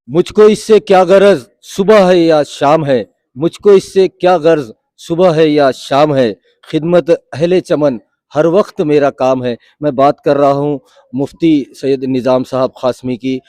मुझको इससे क्या गरज सुबह है या शाम है, मुझको इससे क्या गर्ज सुबह है या शाम है, खिदमत अहले चमन हर वक्त मेरा काम है। मैं बात कर रहा हूँ मुफ्ती सैयद निज़ाम साहब क़ासमी की।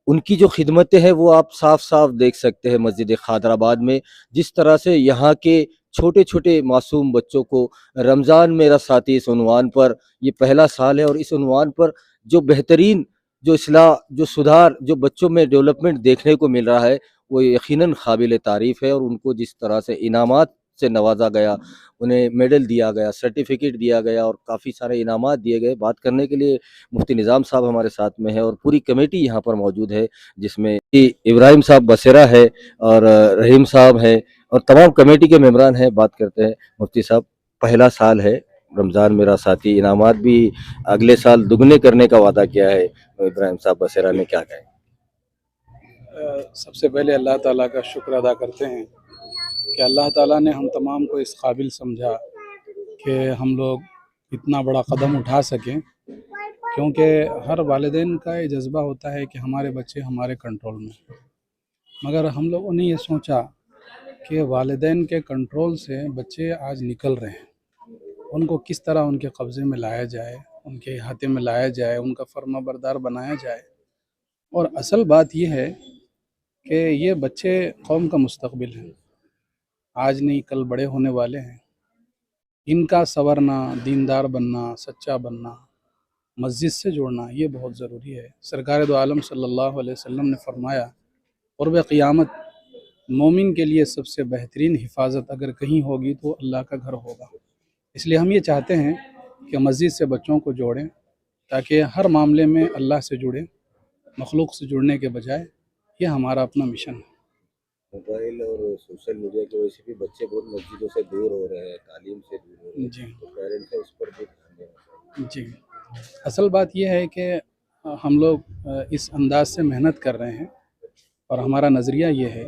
उनकी जो खिदमतें हैं वो आप साफ साफ देख सकते हैं मस्जिद खादराबाद में, जिस तरह से यहाँ के छोटे छोटे मासूम बच्चों को रमज़ान मेरा साथी इस उन्वान पर, ये पहला साल है और इस उन्वान पर जो बेहतरीन जो इस्लाह जो सुधार जो बच्चों में डेवलपमेंट देखने को मिल रहा है वो यकीनन काबिल तारीफ़ है। और उनको जिस तरह से इनामात से नवाजा गया, उन्हें मेडल दिया गया, सर्टिफिकेट दिया गया और काफ़ी सारे इनामात दिए गए। बात करने के लिए मुफ्ती निज़ाम साहब हमारे साथ में है और पूरी कमेटी यहाँ पर मौजूद है, जिसमें इब्राहिम साहब बसेरा है और रहीम साहब है और तमाम कमेटी के मेंबरान हैं। बात करते हैं मुफ्ती साहब, पहला साल है रमज़ान मेरा साथी, इनामात भी अगले साल दुगने करने का वादा किया है, इब्राहिम साहब बसेरा ने क्या कहा? सबसे पहले अल्लाह ताला का शुक्र अदा करते हैं कि अल्लाह ताला ने हम तमाम को इस काबिल समझा कि हम लोग इतना बड़ा कदम उठा सकें, क्योंकि हर वालिदैन का ये जज्बा होता है कि हमारे बच्चे हमारे कंट्रोल में, मगर हम लोगों ने ये सोचा कि वालिदैन के कंट्रोल से बच्चे आज निकल रहे हैं, उनको किस तरह उनके कब्ज़े में लाया जाए, उनके अहाते में लाया जाए, उनका फर्माबरदार बनाया जाए। और असल बात यह है कि ये बच्चे कौम का मुस्तकबिल हैं, आज नहीं कल बड़े होने वाले हैं। इनका संवरना, दीनदार बनना, सच्चा बनना, मस्जिद से जुड़ना ये बहुत ज़रूरी है। सरकार दो आलम सल्लल्लाहु अलैहि वसल्लम ने फरमाया, क़ुर्ब क़ियामत मोमिन के लिए सबसे बेहतरीन हिफाजत अगर कहीं होगी तो अल्लाह का घर होगा। इसलिए हम ये चाहते हैं कि मस्जिद से बच्चों को जोड़ें, ताकि हर मामले में अल्लाह से जुड़ें, मखलूक से जुड़ने के बजाय। ये हमारा अपना मिशन है। मोबाइल और सोशल मीडिया की वजह से भी बच्चे बहुत मस्जिदों से दूर हो रहे हैं, तालीम से दूर हो रहे हैं, जी तो पेरेंट्स को इस पर भी ध्यान देना चाहिए। जी, असल बात यह है कि हम लोग इस अंदाज से मेहनत कर रहे हैं और हमारा नज़रिया ये है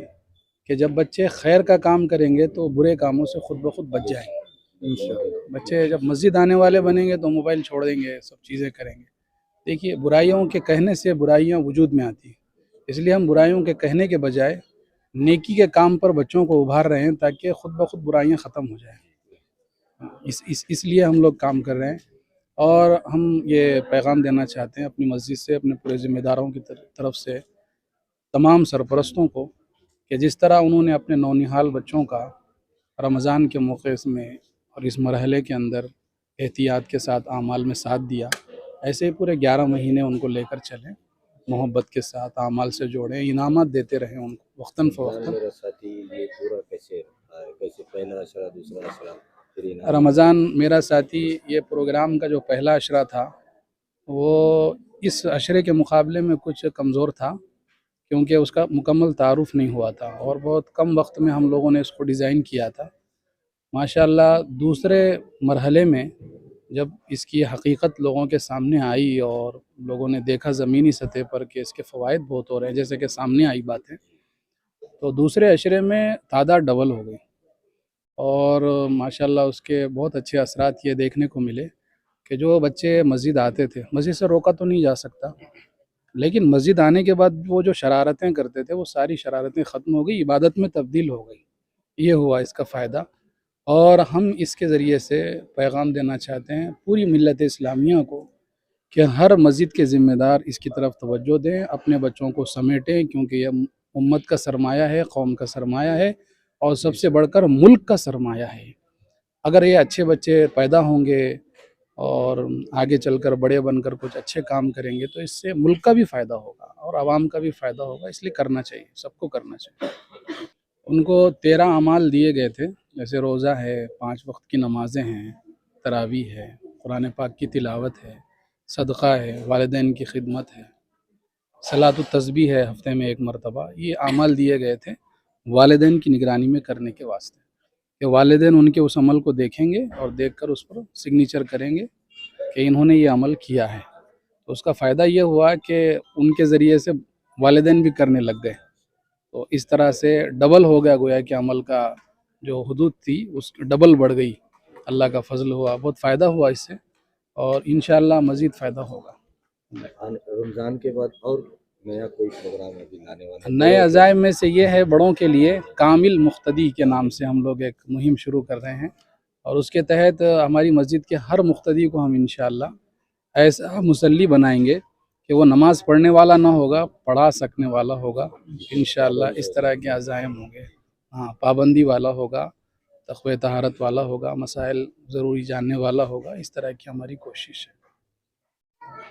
कि जब बच्चे खैर का काम करेंगे तो बुरे कामों से खुद ब खुद बच जाएंगे। बच्चे जब मस्जिद आने वाले बनेंगे तो मोबाइल छोड़ देंगे, सब चीज़ें करेंगे। देखिए, बुराइयों के कहने से बुराइयां वजूद में आती हैं, इसलिए हम बुराइयों के कहने के बजाय नेकी के काम पर बच्चों को उभार रहे हैं, ताकि खुद ब खुद बुराइयां ख़त्म हो जाएं। इसलिए हम लोग काम कर रहे हैं और हम ये पैगाम देना चाहते हैं अपनी मस्जिद से, अपने पूरे ज़िम्मेदारों की तरफ से तमाम सरपरस्तों को, कि जिस तरह उन्होंने अपने नौनिहाल बच्चों का रमज़ान के मौके में और इस मरहले के अंदर एहतियात के साथ आमाल में साथ दिया, ऐसे ही पूरे 11 महीने उनको लेकर चलें, मोहब्बत के साथ आमाल से जोड़ें, इनामात देते रहें उनको वक्तन फ़वक्तन। मेरा साथी ये पूरा कैसे रहा है, कैसे पहला अशरा, दूसरा अशरा, फिर इनाम? रमज़ान मेरा साथी ये प्रोग्राम का जो पहला अशरा था वो इस अशरे के मुकाबले में कुछ कमज़ोर था, क्योंकि उसका मुकम्मल तारुफ़ नहीं हुआ था और बहुत कम वक्त में हम लोगों ने इसको डिज़ाइन किया था। माशाअल्लाह दूसरे मरहले में जब इसकी हकीकत लोगों के सामने आई और लोगों ने देखा ज़मीनी सतह पर कि इसके फ़वाइद बहुत हो रहे हैं, जैसे कि सामने आई बातें, तो दूसरे अशरे में तादाद डबल हो गई और माशाअल्लाह उसके बहुत अच्छे असरात ये देखने को मिले कि जो बच्चे मस्जिद आते थे, मस्जिद से रोका तो नहीं जा सकता, लेकिन मस्जिद आने के बाद वो जो शरारतें करते थे वो सारी शरारतें ख़त्म हो गई, इबादत में तब्दील हो गई। ये हुआ इसका फ़ायदा। और हम इसके ज़रिए से पैगाम देना चाहते हैं पूरी मिल्लत इस्लामिया को कि हर मस्जिद के ज़िम्मेदार इसकी तरफ तवज्जो दें, अपने बच्चों को समेटें, क्योंकि यह उम्मत का सरमाया है, कौम का सरमाया है और सबसे बढ़कर मुल्क का सरमाया है। अगर ये अच्छे बच्चे पैदा होंगे और आगे चलकर बड़े बनकर कुछ अच्छे काम करेंगे तो इससे मुल्क का भी फ़ायदा होगा और आवाम का भी फ़ायदा होगा, इसलिए करना चाहिए, सबको करना चाहिए। उनको 13 अमाल दिए गए थे, जैसे रोज़ा है, 5 वक्त की नमाज़ें हैं, तरावीह है, कुरान पाक की तिलावत है, सदक़ा है, वालिदैन की खिदमत है, सलातुत तस्बीह है हफ़्ते में 1 मरतबा। ये अमाल दिए गए थे वालिदैन की निगरानी में करने के वास्ते, कि वालिदैन उनके उस अमल को देखेंगे और देखकर उस पर सिग्नेचर करेंगे कि इन्होंने ये अमल किया है। तो उसका फ़ायदा ये हुआ कि उनके ज़रिए से वालिदैन भी करने लग गए, तो इस तरह से डबल हो गया, गोया कि अमल का जो हुदूद थी उस डबल बढ़ गई। अल्लाह का फ़ज़ल हुआ, बहुत फ़ायदा हुआ इससे और इंशाअल्लाह मज़ीद फ़ायदा होगा। रमज़ान के बाद और नया कोई प्रोग्राम अभी लाने वाले हैं? नए अजायब में से ये है, बड़ों के लिए कामिल मुख्तदी के नाम से हम लोग एक मुहिम शुरू कर रहे हैं, और उसके तहत हमारी मस्जिद के हर मुख्तदी को हम इंशाअल्लाह ऐसा मुसल्ली बनाएंगे कि वो नमाज़ पढ़ने वाला ना होगा, पढ़ा सकने वाला होगा इंशाअल्लाह। इस तरह के अजायम होंगे। हाँ, पाबंदी वाला होगा, तक़वे तहारत वाला होगा, मसाइल ज़रूरी जानने वाला होगा। इस तरह की हमारी कोशिश है।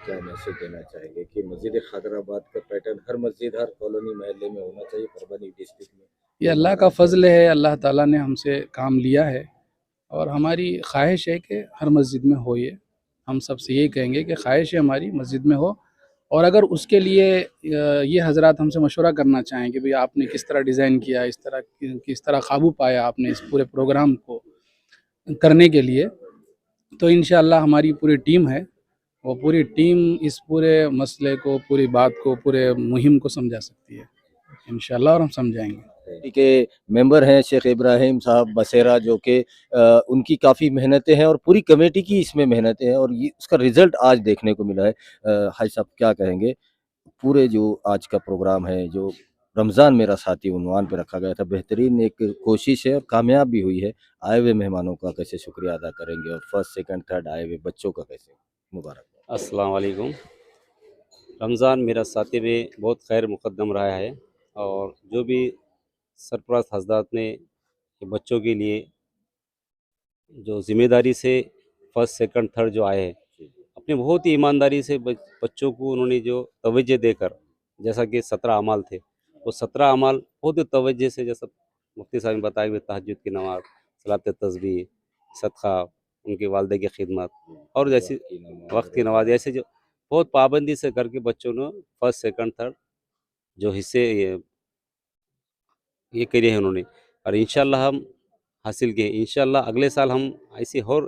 क्या मैसेज देना चाहेंगे कि मस्जिद खैराबाद का पैटर्न हर मस्जिद हर कॉलोनी महल्ले में होना चाहिए परभनी डिस्ट्रिक्ट में? ये अल्लाह का फ़ज़ल है, अल्लाह ताला ने हमसे काम लिया है, और हमारी ख्वाहिश है कि हर मस्जिद में हो ये। हम सबसे यही कहेंगे कि ख्वाहिश है हमारी मस्जिद में हो, और अगर उसके लिए ये हज़रात हमसे मशवरा करना चाहें कि भाई आपने किस तरह डिज़ाइन किया, इस तरह किस तरह काबू पाया आपने इस पूरे प्रोग्राम को करने के लिए, तो इंशाअल्लाह हमारी पूरी टीम है, वो पूरी टीम इस पूरे मसले को, पूरी बात को, पूरे मुहिम को समझा सकती है इंशाअल्लाह, और हम समझाएंगे। के मेंबर हैं शेख इब्राहिम साहब बसेरा, जो कि उनकी काफ़ी मेहनतें हैं और पूरी कमेटी की इसमें मेहनतें हैं, और ये उसका रिजल्ट आज देखने को मिला है। हाजी साहब क्या कहेंगे? पूरे जो आज का प्रोग्राम है, जो रमज़ान मेरा साथी उन्वान पे रखा गया था, बेहतरीन एक कोशिश है और कामयाब भी हुई है। आए हुए मेहमानों का कैसे शुक्रिया अदा करेंगे, और फर्स्ट सेकंड थर्ड आए हुए बच्चों का कैसे? मुबारक। अस्सलाम वालेकुम। रमज़ान मेरा साथी में बहुत खैर मुक़द्दम रहा है, और जो भी सरपरस्त हज़रात ने बच्चों के लिए जो ज़िम्मेदारी से फर्स्ट सेकंड थर्ड जो आए हैं, अपने बहुत ही ईमानदारी से बच्चों को उन्होंने जो तवज्जो देकर, जैसा कि 17 अमाल थे, वो 17 अमाल बहुत ही तवज्जो से, जैसा मुफ्ती साहब ने बताया कि तहज्जुद की नमाज़, सलात तस्बीह, सदका, उनके वालिद की खिदमत, और जैसे वक्त की नमाज, ऐसे जो बहुत पाबंदी से करके बच्चों ने फर्स्ट सेकंड थर्ड जो हिस्से ये करे हैं उन्होंने, और इंशाल्लाह हम हासिल किए। इंशाल्लाह अगले साल हम ऐसी और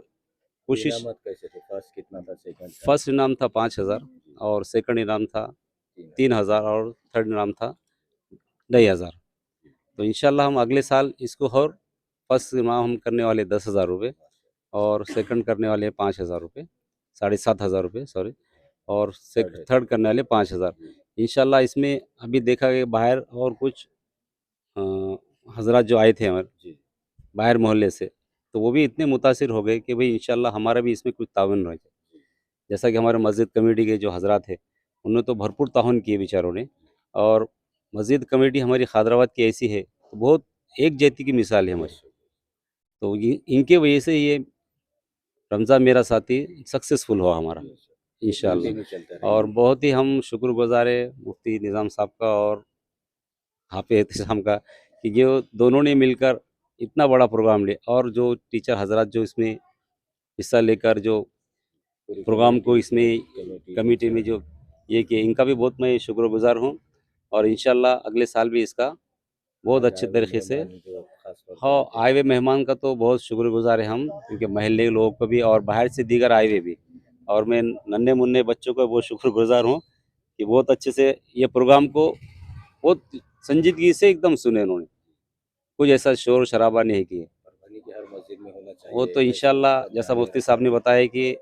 कोशिश। इनामत कैसे थे? फर्स्ट कितना था, सेकंड था? फर्स्ट इनाम था 5,000, और सेकंड इनाम था 3,000, और थर्ड इनाम था 2,500। तो इंशाल्लाह हम अगले साल इसको और फर्स्ट इनाम हम करने वाले 10,000 रुपये, और सेकंड करने वाले 5,000 रुपये, 7,500 रुपये सॉरी, और थर्ड करने वाले 5,000। इंशाल्लाह इसमें अभी देखा गया बाहर और कुछ हजरात जो आए थे हमारे बाहर मोहल्ले से, तो वो भी इतने मुतासिर हो गए कि भाई इंशाल्लाह हमारा भी इसमें कुछ ताउन रहे। जैसा कि हमारे मस्जिद कमेटी के जो हजरात हैं, उन्होंने तो भरपूर ताउन किए बेचारों ने, और मस्जिद कमेटी हमारी खैराबाद की ऐसी है, तो बहुत एक जैती की मिसाल है हमारी। तो इनके वजह से ये रमज़ान मेरा साथी सक्सेसफुल हुआ हमारा इंशाल्लाह, और बहुत ही हम शुक्रगुजार है मुफ्ती निज़ाम साहब का और हाफिज़ एहतिशाम का, कि ये दोनों ने मिलकर इतना बड़ा प्रोग्राम लिया, और जो टीचर हजरात जो इसमें हिस्सा लेकर जो प्रोग्राम को इसमें कमेटी में जो ये किए, इनका भी बहुत मैं शुक्रगुजार हूँ, और इंशाल्लाह अगले साल भी इसका बहुत अच्छे तरीके से। हाँ, आए हुए मेहमान का तो बहुत शुक्रगुजार है हम, क्योंकि महल्ले के लोगों को भी और बाहर से दीगर आए हुए भी, और मैं नन्हे मुन्ने बच्चों को बहुत शुक्रगुजार हूँ कि बहुत अच्छे से ये प्रोग्राम को बहुत संजीदगी से एकदम सुने उन्होंने, कुछ ऐसा शोर शराबा नहीं किए। हर मस्जिद में होना चाहिए वो तो इंशाल्लाह जैसा मुफ्ती साहब ने बताया कि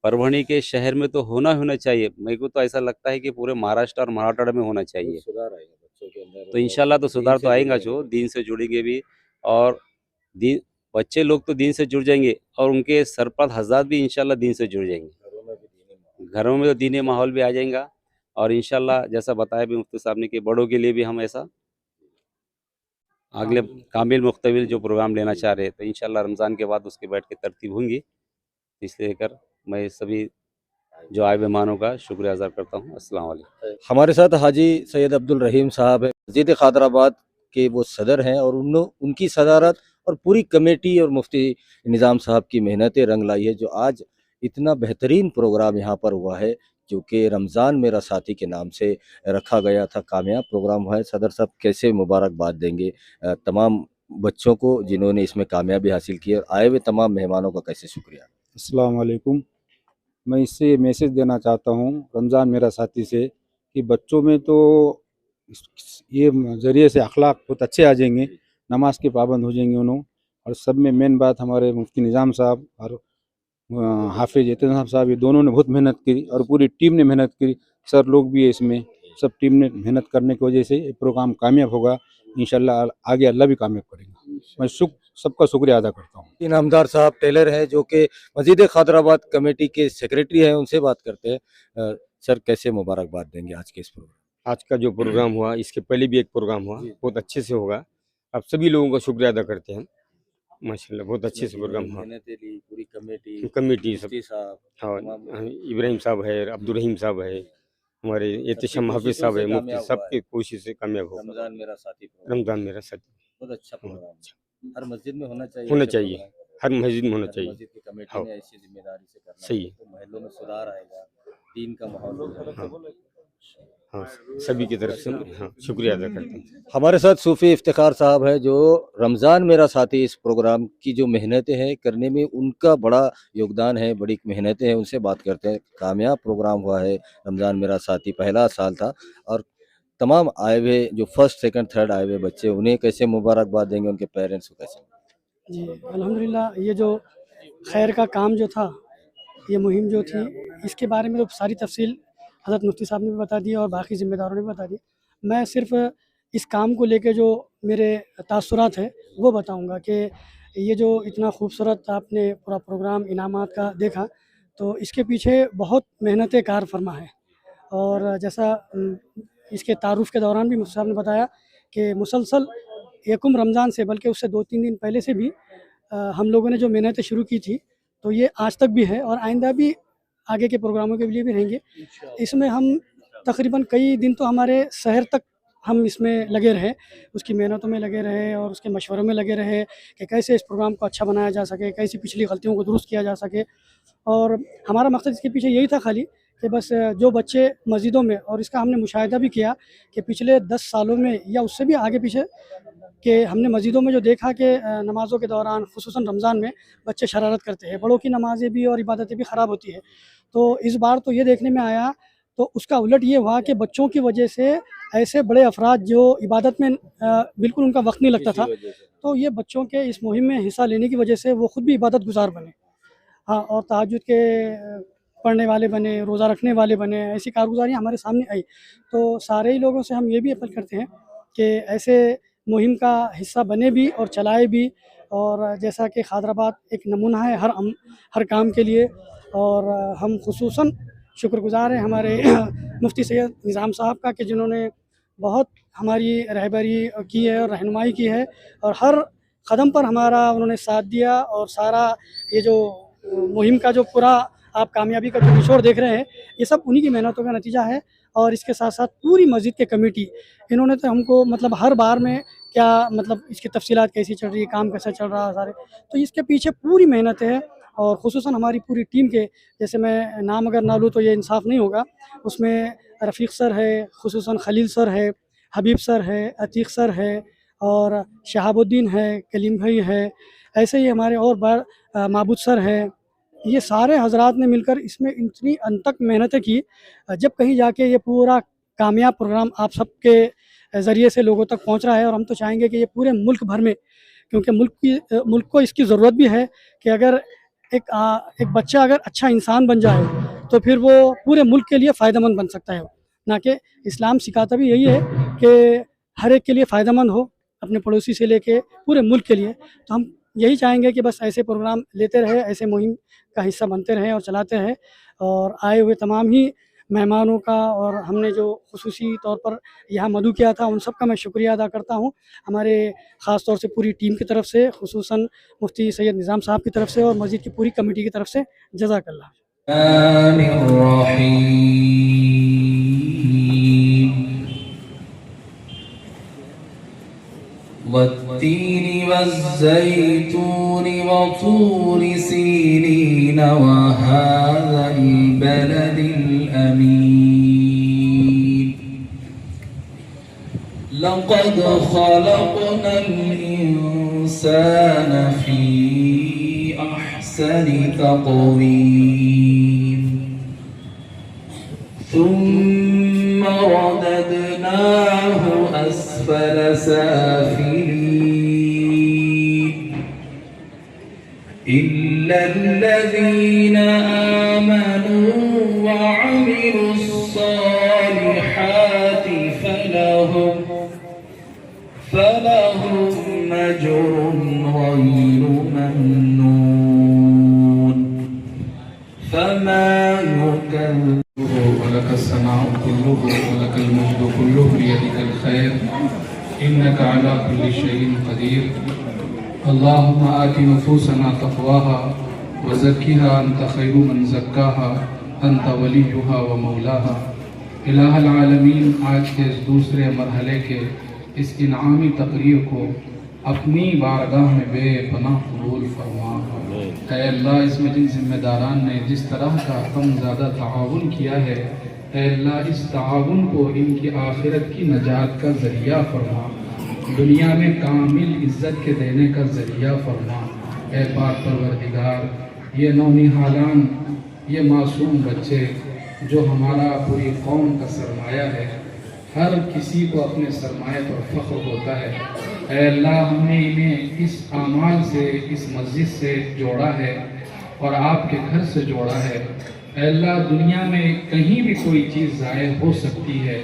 परभणी के शहर में तो होना चाहिए, मेरे को तो ऐसा लगता है कि पूरे महाराष्ट्र और मराठवाड़ा में होना चाहिए। सुधार आएगा बच्चों के अंदर, तो इंशाल्लाह तो सुधार तो आएगा, जो दीन से जुड़ेंगे भी, और दीन बच्चे लोग तो दीन से जुड़ जाएंगे, और उनके सरपंच हज़रात भी इंशाल्लाह दीन से जुड़ जाएंगे, घरों में तो दीनी माहौल भी आ जाएगा। और इंशाल्लाह जैसा बताया भी मुफ्ती साहब ने कि बड़ों के लिए भी हम ऐसा अगले कामिल मुख्तबिल जो प्रोग्राम लेना चाह रहे हैं, तो इंशाल्लाह रमज़ान के बाद उसकी बैठ के तरतीब होंगी। इसलिए कर मैं सभी जो आए मेहमानों का शुक्रिया अदा करता हूँ। अस्सलाम वालेकुम। हमारे साथ हाजी सैयद अब्दुल रहीम साहब है, मस्जिद खैराबाद के वो सदर हैं, और उनकी सदारत और पूरी कमेटी और मुफ्ती निज़ाम साहब की मेहनतें रंग लाई है, जो आज इतना बेहतरीन प्रोग्राम यहाँ पर हुआ है, जो कि रमज़ान मेरा साथी के नाम से रखा गया था। कामयाब प्रोग्राम हुआ है। सदर साहब कैसे मुबारकबाद देंगे तमाम बच्चों को जिन्होंने इसमें कामयाबी हासिल की, और आए हुए तमाम मेहमानों का कैसे शुक्रिया? अस्सलाम वालेकुम। मैं इससे मैसेज देना चाहता हूँ रमज़ान मेरा साथी से, कि बच्चों में तो ये ज़रिए से अखलाक बहुत अच्छे आ जाएंगे, नमाज के पाबंद हो जाएंगे उन्होंने। और सब में मेन बात हमारे मुफ्ती निज़ाम साहब और हाफिज़ एहतिशाम साहब, ये दोनों ने बहुत मेहनत की, और पूरी टीम ने मेहनत की। सर लोग भी है इसमें, सब टीम ने मेहनत करने की वजह से ये प्रोग्राम कामयाब होगा। इंशाल्लाह आगे अल्लाह भी कामयाब करेगा। मैं सबका शुक्रिया अदा करता हूँ। इनामदार साहब टेलर हैं जो कि मस्जिद खैदराबाद कमेटी के सेक्रेटरी हैं, उनसे बात करते हैं। सर, कैसे मुबारकबाद देंगे आज के इस प्रोग्राम? आज का जो प्रोग्राम हुआ, इसके पहले भी एक प्रोग्राम हुआ, बहुत अच्छे से होगा। आप सभी लोगों का शुक्रिया अदा करते हैं। माशाल्लाह बहुत अच्छे से प्रोग्राम हुआ। पूरी कमेटी सब, साहब, हाँ, इब्राहिम साहब है, अब्दुल रहीम साहब है, हमारे एहतशाम हाफिज साहब है, मुफ्ती, सबकी कोशिश से कामयाब होगा। रमजान मेरा साथी रमजान मेरा साथी बहुत अच्छा प्रोग्राम, हर मस्जिद में होना चाहिए। होना चाहिए, हर मस्जिद में होना चाहिए। मस्जिद की कमेटी हाँ। ने ऐसी जिम्मेदारी से करना सही चाहिए, तो महलों में सुधार आएगा, दीन का माहौल होगा। हाँ, सभी की तरफ से हाँ शुक्रिया अदा करते हैं। हमारे साथ सूफी इफ्तिखार साहब है जो रमज़ान मेरा साथी इस प्रोग्राम की जो मेहनतें हैं करने में उनका बड़ा योगदान है, बड़ी मेहनतें हैं, उनसे बात करते हैं। कामयाब प्रोग्राम हुआ है रमज़ान मेरा साथी, पहला साल था, और तमाम आए हुए जो फर्स्ट सेकंड थर्ड आए हुए बच्चे, उन्हें कैसे मुबारकबाद देंगे, उनके पेरेंट्स को कैसे? जी अल्हम्दुलिल्लाह, ये जो खैर का काम जो था, ये मुहिम जो थी, इसके बारे में तो सारी तफसील हज़रत मुफ्ती साहब ने भी बता दी और बाकी ज़िम्मेदारों ने भी बता दी। मैं सिर्फ़ इस काम को लेके जो मेरे तासुरात हैं वो बताऊंगा कि ये जो इतना खूबसूरत आपने पूरा प्रोग्राम इनामात का देखा, तो इसके पीछे बहुत मेहनत कार फरमा है। और जैसा इसके तारुफ़ के दौरान भी मुफ्ती साहब ने बताया कि मुसलसल यकुम रमज़ान से, बल्कि उससे 2-3 दिन पहले से भी हम लोगों ने जो मेहनतें शुरू की थी, तो ये आज तक भी है और आइंदा भी आगे के प्रोग्रामों के लिए भी रहेंगे। इसमें हम तकरीबन कई दिन तो हमारे शहर तक हम इसमें लगे रहे, उसकी मेहनतों में लगे रहे और उसके मशवरों में लगे रहे कि कैसे इस प्रोग्राम को अच्छा बनाया जा सके, कैसी पिछली गलतियों को दुरुस्त किया जा सके। और हमारा मकसद इसके पीछे यही था खाली कि बस जो बच्चे मस्जिदों में, और इसका हमने मुशाहिदा भी किया कि पिछले 10 सालों में या उससे भी आगे पीछे कि हमने मस्जिदों में जो देखा कि नमाज़ों के दौरान ख़ुसूसन रमज़ान में बच्चे शरारत करते हैं, बड़ों की नमाज़ें भी और इबादतें भी ख़राब होती है। तो इस बार तो ये देखने में आया, तो उसका उलट ये हुआ कि बच्चों की वजह से ऐसे बड़े अफराद जो इबादत में बिल्कुल उनका वक्त नहीं लगता था, तो ये बच्चों के इस मुहिम में हिस्सा लेने की वजह से वो ख़ुद भी इबादत गुजार बने, हाँ, और तहज्जुद के पढ़ने वाले बने, रोज़ा रखने वाले बने, ऐसी कारगुजारियाँ हमारे सामने आई। तो सारे ही लोगों से हम ये भी अपील करते हैं कि ऐसे मुहिम का हिस्सा बने भी और चलाए भी। और जैसा कि खैदराबाद एक नमूना है हर काम के लिए, और हम खुसूसन शुक्रगुज़ार हैं हमारे मुफ्ती सैयद निज़ाम साहब का कि जिन्होंने बहुत हमारी रहबरी की है और रहनुमाई की है, और हर कदम पर हमारा उन्होंने साथ दिया। और सारा ये जो मुहिम का जो पूरा आप कामयाबी का जो निचोड़ देख रहे हैं, ये सब उन्हीं की मेहनतों का नतीजा है। और इसके साथ साथ पूरी मस्जिद के कमेटी, इन्होंने तो हमको मतलब हर बार में क्या मतलब इसकी तफसीलात कैसी चल रही है, काम कैसा चल रहा है सारे, तो इसके पीछे पूरी मेहनत है। और ख़ुसूसन हमारी पूरी टीम के, जैसे मैं नाम अगर ना लूँ तो ये इंसाफ नहीं होगा, उसमें रफ़ीक सर है, ख़ुसूसन खलील सर है, हबीब सर है, अतीक़ सर है, और शहाबुद्दीन है, कलीम भाई है, ऐसे ही हमारे और बार माबूद सर है। ये सारे हजरात ने मिलकर इसमें इतनी अनथक मेहनतें की। जब कहीं जाके ये पूरा कामयाब प्रोग्राम आप सबके ज़रिए से लोगों तक पहुंच रहा है, और हम तो चाहेंगे कि ये पूरे मुल्क भर में, क्योंकि मुल्क को इसकी ज़रूरत भी है कि अगर एक बच्चा अगर अच्छा इंसान बन जाए तो फिर वो पूरे मुल्क के लिए फ़ायदेमंद बन सकता है। ना कि इस्लाम सिखाता भी यही है कि हर एक के लिए फ़ायदेमंद हो, अपने पड़ोसी से लेके पूरे मुल्क के लिए। तो हम यही चाहेंगे कि बस ऐसे प्रोग्राम लेते रहे, ऐसे मुहिम का हिस्सा बनते रहें और चलाते रहें। और आए हुए तमाम ही मेहमानों का, और हमने जो खुसूसी तौर पर यहाँ मदऊ किया था, उन सब का मैं शुक्रिया अदा करता हूँ, हमारे ख़ास तौर से पूरी टीम की तरफ से, खुसूसन मुफ्ती सैयद निज़ाम साहब की तरफ से और मस्जिद की पूरी कमेटी की तरफ से। जज़ाकल्लाह। والتين والزيتون وطور سينين وهذا البلد الأمين لقد خلقنا الإنسان في أحسن تقويم ثم رددناه أسفل سافلين إلا الذين آمنوا وعملوا الصالحات أجر غير ممنون فما يكذب ولك الثناء كله ولك المجد كله بيدك الخير إنك على كل شيء قدير اللهم آت نفوسنا تقواها وزكها أنت خير من زكاها أنت وليها ومولاها الہ العالمین آج کے اس دوسرے مرحلے کے اس انعامی تقریر کو اپنی بارگاہ میں بے پناہ قبول فرما۔ اے اللہ اس میں جن ذمہ داران نے جس طرح کا کم زیادہ تعاون کیا ہے اے اللہ اس تعاون کو ان کی آخرت کی نجات کا ذریعہ فرما، دنیا میں کامل عزت کے دینے کا ذریعہ فرما۔ اے پاک پروردگار یہ نونہالان یہ معصوم بچے جو ہمارا پوری قوم کا سرمایہ ہے، ہر کسی کو اپنے سرمایہ پر فخر ہوتا ہے، اے اللہ ہم نے انہیں اس اعمال سے اس مسجد سے جوڑا ہے اور آپ کے گھر سے جوڑا ہے۔ اے اللہ دنیا میں کہیں بھی کوئی چیز ضائع ہو سکتی ہے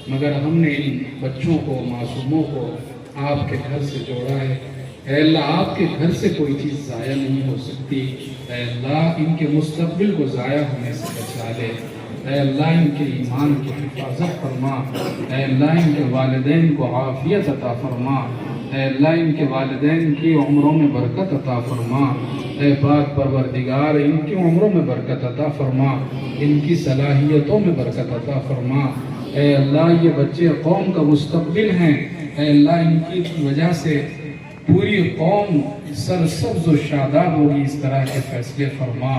مگر ہم نے ان بچوں کو معصوموں کو آپ کے گھر سے جوڑا ہے۔ اے اللہ آپ کے گھر سے کوئی چیز ضائع نہیں ہو سکتی، اے اللہ ان کے مستقبل کو ضائع ہونے سے بچا لے، اے اللہ ان کے ایمان کی حفاظت فرما، اے اللہ ان کے والدین کو عافیت عطا فرما، اے اللہ ان کے والدین کی عمروں میں برکت عطا فرما، اے پاک پروردگار ان کی عمروں میں برکت عطا فرما، ان کی صلاحیتوں میں برکت عطا فرما۔ اے اللہ یہ بچے قوم کا مستقبل ہیں، اے اللہ ان کی وجہ سے پوری قوم سرسبز و شاداب ہوگی، اس طرح کے فیصلے فرما۔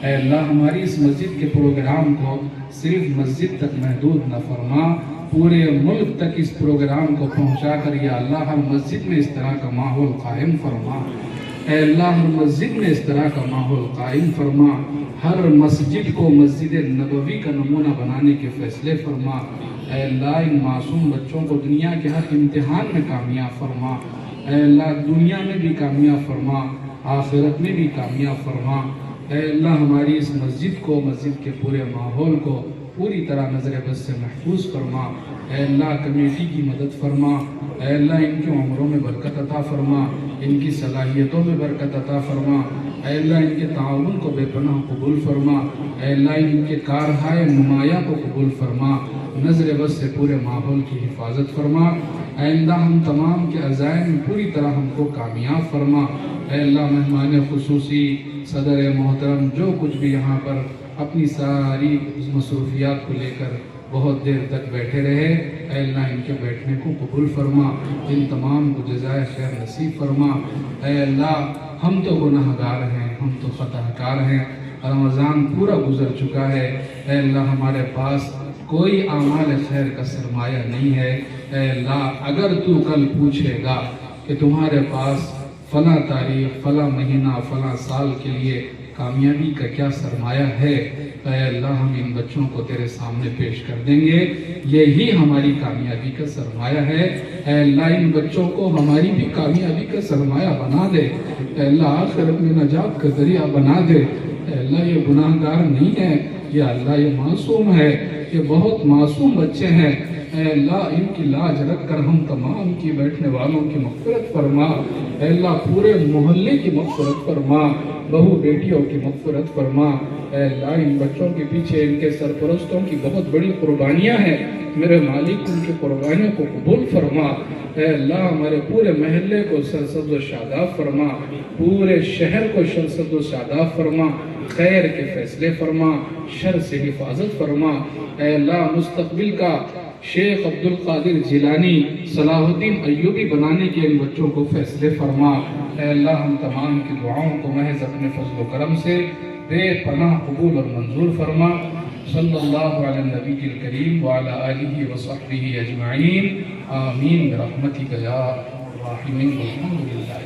اے اللہ ہماری اس مسجد کے پروگرام کو صرف مسجد تک محدود نہ فرما، پورے ملک تک اس پروگرام کو پہنچا کر یا اللہ ہر مسجد میں اس طرح کا ماحول قائم فرما۔ اے اللہ ہر مسجد میں اس طرح کا ماحول قائم فرما، ہر مسجد کو مسجد نبوی کا نمونہ بنانے کے فیصلے فرما۔ اے اللہ ان معصوم بچوں کو دنیا کے ہر امتحان میں کامیاب فرما، اے اللہ دنیا میں بھی کامیاب فرما، آخرت میں بھی کامیاب فرما۔ اے اللہ ہماری اس مسجد کو مسجد کے پورے ماحول کو پوری طرح نظر بد سے محفوظ فرما۔ اے اللہ کمیٹی کی مدد فرما، اے اللہ ان کی عمروں میں برکت عطا فرما، ان کی صلاحیتوں میں برکت عطا فرما، اے اللہ ان کے تعاون کو بے پناہ قبول فرما، اے اللہ ان کے کارہائے نمایاں کو قبول فرما، نظر بد سے پورے ماحول کی حفاظت فرما۔ اے اللہ ہم تمام کے عزائم میں پوری طرح ہم کو کامیاب فرما۔ اے اللہ مہمان خصوصی صدر محترم جو کچھ بھی یہاں پر اپنی ساری مصروفیات کو لے کر بہت دیر تک بیٹھے رہے، اے اللہ ان کے بیٹھنے کو قبول فرما، ان تمام کو جزائے خیر نصیب فرما۔ اے اللہ ہم تو گناہگار ہیں، ہم تو خطا کار ہیں، رمضان پورا گزر چکا ہے، اے اللہ ہمارے پاس کوئی اعمال خیر کا سرمایہ نہیں ہے۔ اے اللہ اگر تو کل پوچھے گا کہ تمہارے پاس فلاں تاریخ فلاں مہینہ فلاں سال کے لیے کامیابی کا کیا سرمایہ ہے، اے اللہ ہم ان بچوں کو تیرے سامنے پیش کر دیں گے، یہی ہماری کامیابی کا سرمایہ ہے۔ اے اللہ ان بچوں کو ہماری بھی کامیابی کا سرمایہ بنا دے، اے اللہ آخرت میں نجات کا ذریعہ بنا دے۔ اے اللہ یہ گناہگار نہیں ہے، یا اللہ یہ معصوم ہے، یہ بہت معصوم بچے ہیں، اے اللہ ان کی لاج رکھ کر ہم تمام کی بیٹھنے والوں کی مغفرت فرما، اے اللہ پورے محلے کی مغفرت فرما، بہو بیٹیوں کی مغفرت فرما۔ اے اللہ ان بچوں کے پیچھے ان کے سرپرستوں کی بہت بڑی قربانیاں ہیں، میرے مالک ان کی قربانیوں کو قبول فرما۔ اے اللہ ہمارے پورے محلے کو سرسبز و شاداب فرما، پورے شہر کو سرسبز و شاداب فرما، خیر کے فیصلے فرما، شر سے حفاظت فرما۔ اے اللہ مستقبل کا شیخ عبدالقادر جیلانی صلاح الدین ایوبی بنانے کے ان بچوں کو فیصلے فرما۔ اے اللہ ہم تمام کی دعاؤں کو محض اپنے فضل و کرم سے بے پناہ قبول اور منظور فرما۔ صلی اللہ علی النبی الکریم وعلی آلہ وصحبہ اجمعین، آمین برحمتک یا ارحم الراحمین، والحمد للہ۔